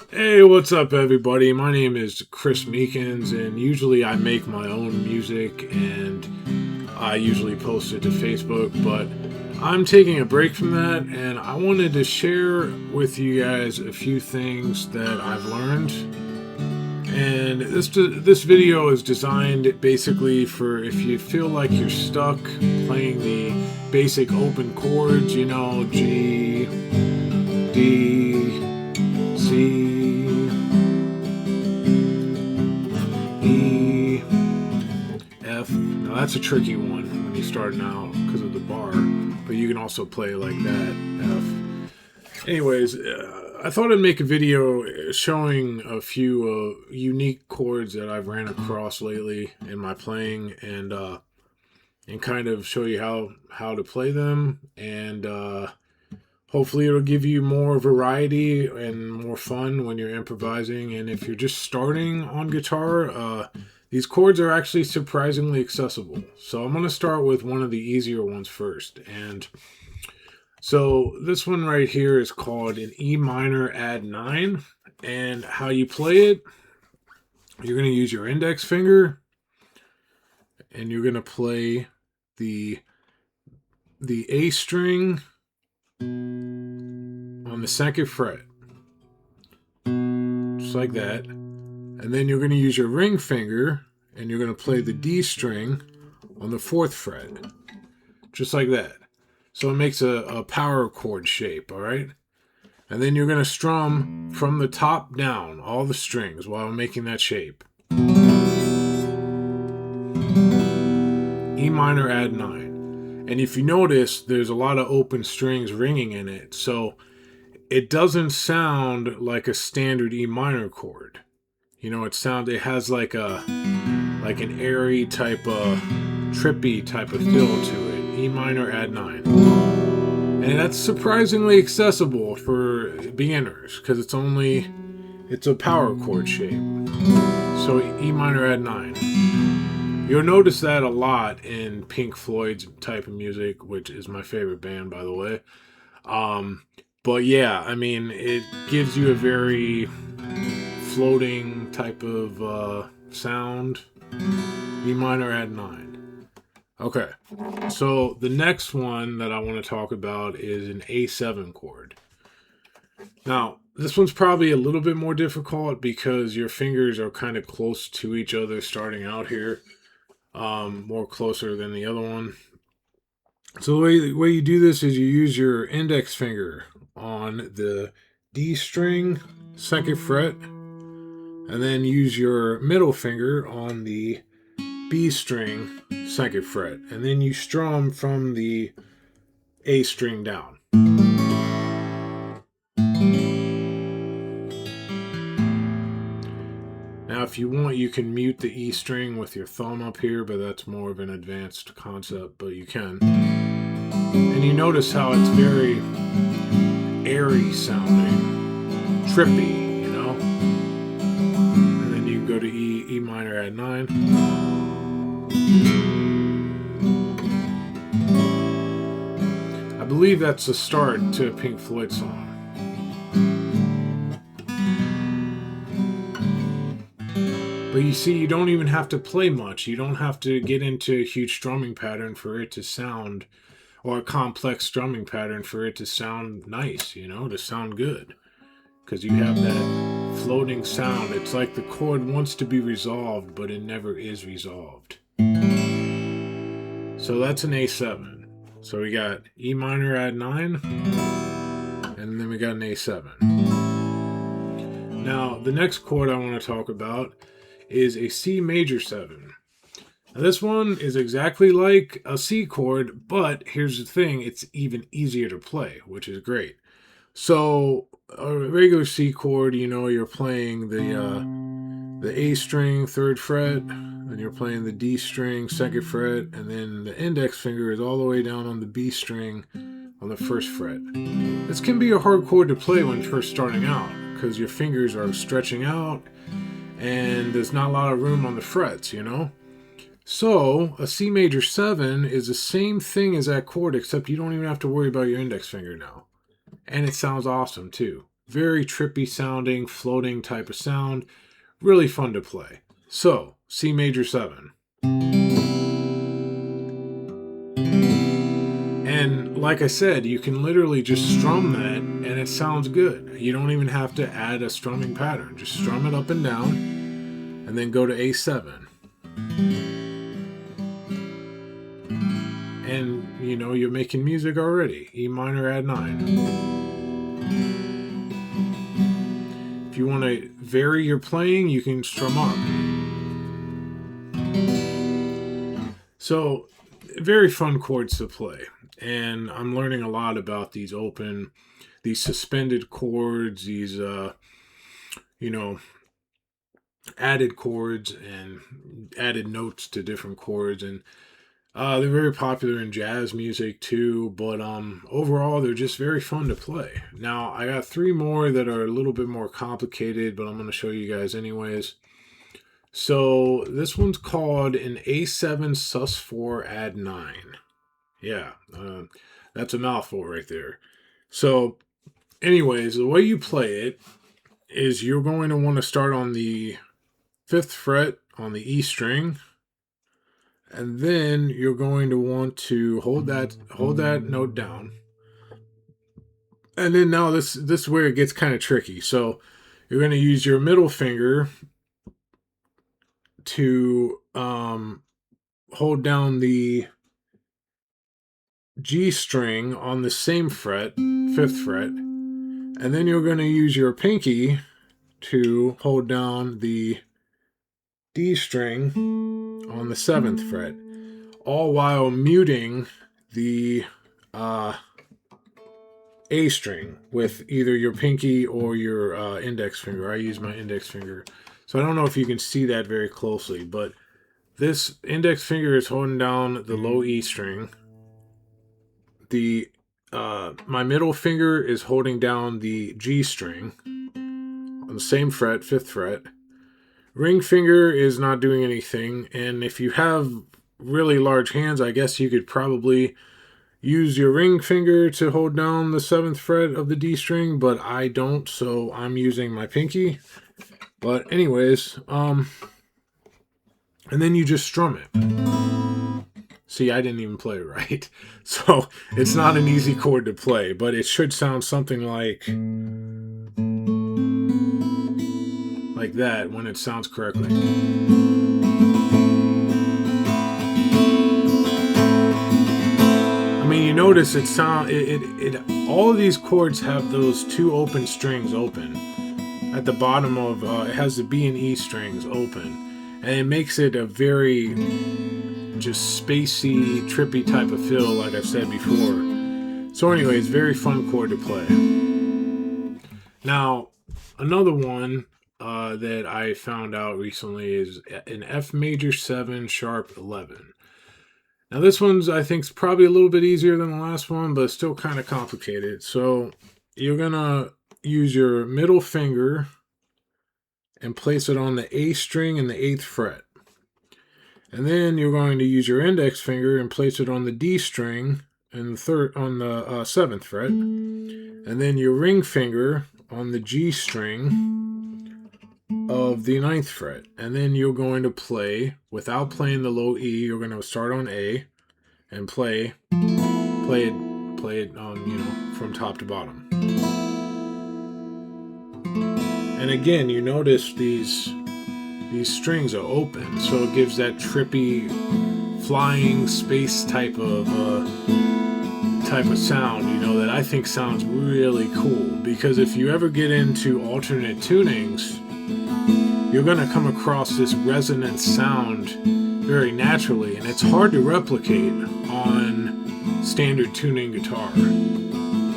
Hey, what's up, everybody? My name is Chris Meekins, and usually I make my own music and I usually post it to Facebook, but I'm taking a break from that and I wanted to share with you guys a few things that I've learned. And this video is designed basically for if you feel like you're stuck playing the basic open chords, G, D, C, E, F. Now that's a tricky one when you're starting out because of the bar, but you can also play like that, F. Anyways, I thought I'd make a video showing a few unique chords that I've ran across lately in my playing, and kind of show you how to play them, and hopefully it'll give you more variety and more fun when you're improvising. And if you're just starting on guitar, these chords are actually surprisingly accessible. So I'm going to start with one of the easier ones first. And so this one right here is called an E minor add 9. And how you play it, you're going to use your index finger and you're going to play the A string on the second fret, just like that. And then you're going to use your ring finger and you're going to play the D string on the fourth fret, just like that. So it makes a power chord shape, all right? And then you're going to strum from the top down all the strings while making that shape. E minor add 9. And if you notice, there's a lot of open strings ringing in it, so it doesn't sound like a standard E minor chord. It has like an airy type of trippy type of feel to it. E minor add 9. And that's surprisingly accessible for beginners because it's a power chord shape. So E minor add 9. You'll notice that a lot in Pink Floyd's type of music, which is my favorite band, by the way. But yeah, I mean, it gives you a very floating type of sound. E minor add 9. Okay, so the next one that I want to talk about is an A7 chord. Now, this one's probably a little bit more difficult because your fingers are kind of close to each other starting out here, more closer than the other one. So the way you do this is you use your index finger on the D string, second fret, and then use your middle finger on the B string, second fret, and then you strum from the A string down. Now, if you want, you can mute the E string with your thumb up here, but that's more of an advanced concept, but you can. And you notice how it's very airy sounding, trippy, And then you can go to E minor add 9. I believe that's the start to a Pink Floyd song. But you see, you don't even have to play much. You don't have to get into a huge strumming pattern for it to sound, or a complex strumming pattern for it to sound nice, to sound good. Because you have that floating sound. It's like the chord wants to be resolved, but it never is resolved. So that's an A7. So we got E minor add 9, and then we got an A7. Now, the next chord I want to talk about is a C major 7. Now, this one is exactly like a C chord, but here's the thing, it's even easier to play, which is great. So a regular C chord, you're playing the A string, third fret, then you're playing the D string, second fret, and then the index finger is all the way down on the B string on the first fret. This can be a hard chord to play when first starting out because your fingers are stretching out and there's not a lot of room on the frets, So a C major 7 is the same thing as that chord, except you don't even have to worry about your index finger now. And it sounds awesome too. Very trippy sounding, floating type of sound. Really fun to play. So, C major 7. And like I said, you can literally just strum that and it sounds good. You don't even have to add a strumming pattern. Just strum it up and down and then go to A7. And you know, you're making music already. E minor add 9. If you want to vary your playing, you can strum up. So, very fun chords to play. And I'm learning a lot about these suspended chords, these, added chords and added notes to different chords. And they're very popular in jazz music too, but overall they're just very fun to play. Now I got 3 more that are a little bit more complicated, but I'm going to show you guys anyways. So this one's called an A7 sus4 add 9. Yeah, that's a mouthful right there. So anyways, the way you play it is you're going to want to start on the 5th fret on the E string. And then you're going to want to hold that note down. And then now this is where it gets kind of tricky. So you're going to use your middle finger to hold down the G string on the same fret, 5th fret. And then you're going to use your pinky to hold down the D string on the 7th fret, all while muting the A string with either your pinky or your index finger. I use my index finger. So I don't know if you can see that very closely, but this index finger is holding down the low E string. My middle finger is holding down the G string on the same fret, 5th fret. Ring finger is not doing anything, and if you have really large hands, I guess you could probably use your ring finger to hold down the 7th fret of the D string, but I don't, so I'm using my pinky. But anyways, and then you just strum it. See, I didn't even play it right. So it's not an easy chord to play, but it should sound something like that when it sounds correctly. I mean, you notice all of these chords have those 2 open strings open. At the bottom of it has the B and E strings open, and it makes it a very just spacey, trippy type of feel, like I've said before. So anyways, very fun chord to play. Now, another one that I found out recently is an F major 7 sharp 11. Now this one's, I think, is probably a little bit easier than the last one, but still kind of complicated. So you're gonna use your middle finger and place it on the A string in the 8th fret. And then you're going to use your index finger and place it on the D string and on the 7th fret. And then your ring finger on the G string of the 9th fret. And then you're going to play, without playing the low E, you're going to start on A and play it from top to bottom. And again, you notice these strings are open, so it gives that trippy flying space type of sound, that I think sounds really cool. Because if you ever get into alternate tunings, you're going to come across this resonant sound very naturally, and it's hard to replicate on standard tuning guitars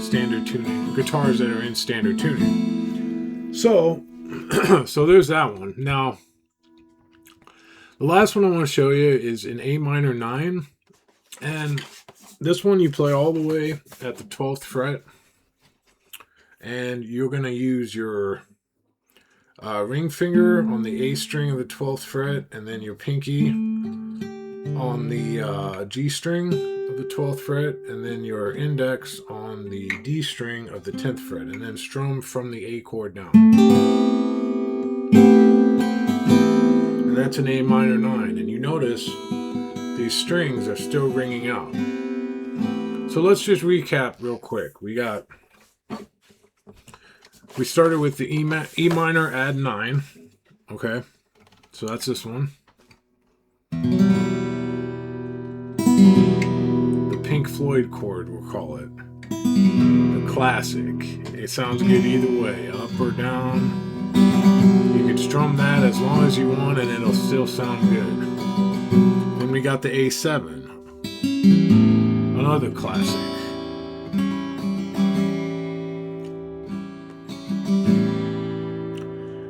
that are in standard tuning. So there's that one. Now, the last one I want to show you is an A minor 9, and this one you play all the way at the 12th fret, and you're going to use your ring finger on the A string of the 12th fret, and then your pinky on the G string of the 12th fret, and then your index on the D string of the 10th fret, and then strum from the A chord down. And that's an A minor 9, and you notice these strings are still ringing out. So let's just recap real quick. We started with the E minor add 9, okay? So that's this one. The Pink Floyd chord, we'll call it. The classic. It sounds good either way, up or down. You can strum that as long as you want and it'll still sound good. Then we got the A7. Another classic.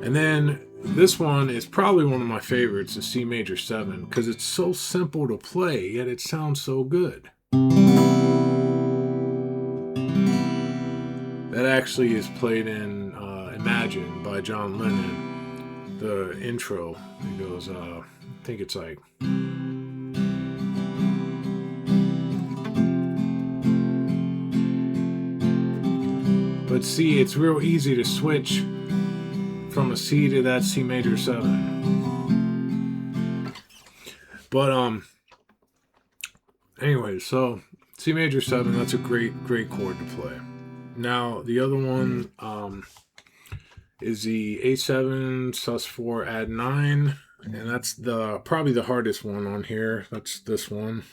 And then this one is probably one of my favorites, the C major 7, because it's so simple to play, yet it sounds so good. That actually is played in Imagine by John Lennon. The intro, it goes, I think it's like... But see, it's real easy to switch from a C to that C major 7. But anyway, so C major 7, that's a great chord to play. Now the other one is the A7 sus4 add 9, and that's probably the hardest one on here. That's this one.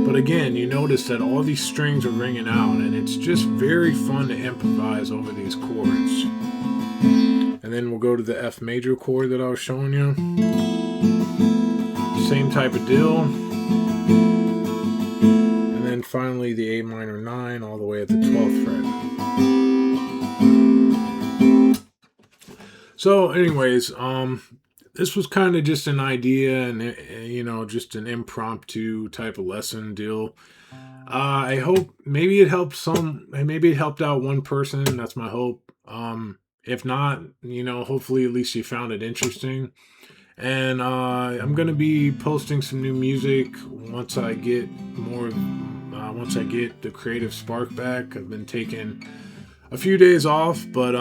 But again, you notice that all these strings are ringing out, and it's just very fun to improvise over these chords. And then we'll go to the F major chord that I was showing you. Same type of deal. And then finally the A minor 9 all the way at the 12th fret. So anyways, this was kind of just an idea and, just an impromptu type of lesson deal. I hope maybe it helped maybe it helped out one person. That's my hope. If not, hopefully at least you found it interesting. And I'm going to be posting some new music once I get the creative spark back. I've been taking a few days off, but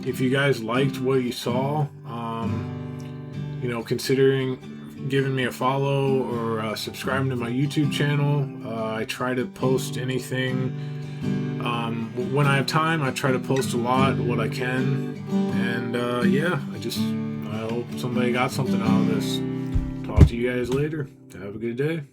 if you guys liked what you saw, considering giving me a follow or subscribing to my YouTube channel. I try to post anything. When I have time, I try to post a lot, what I can. And I hope somebody got something out of this. Talk to you guys later. Have a good day.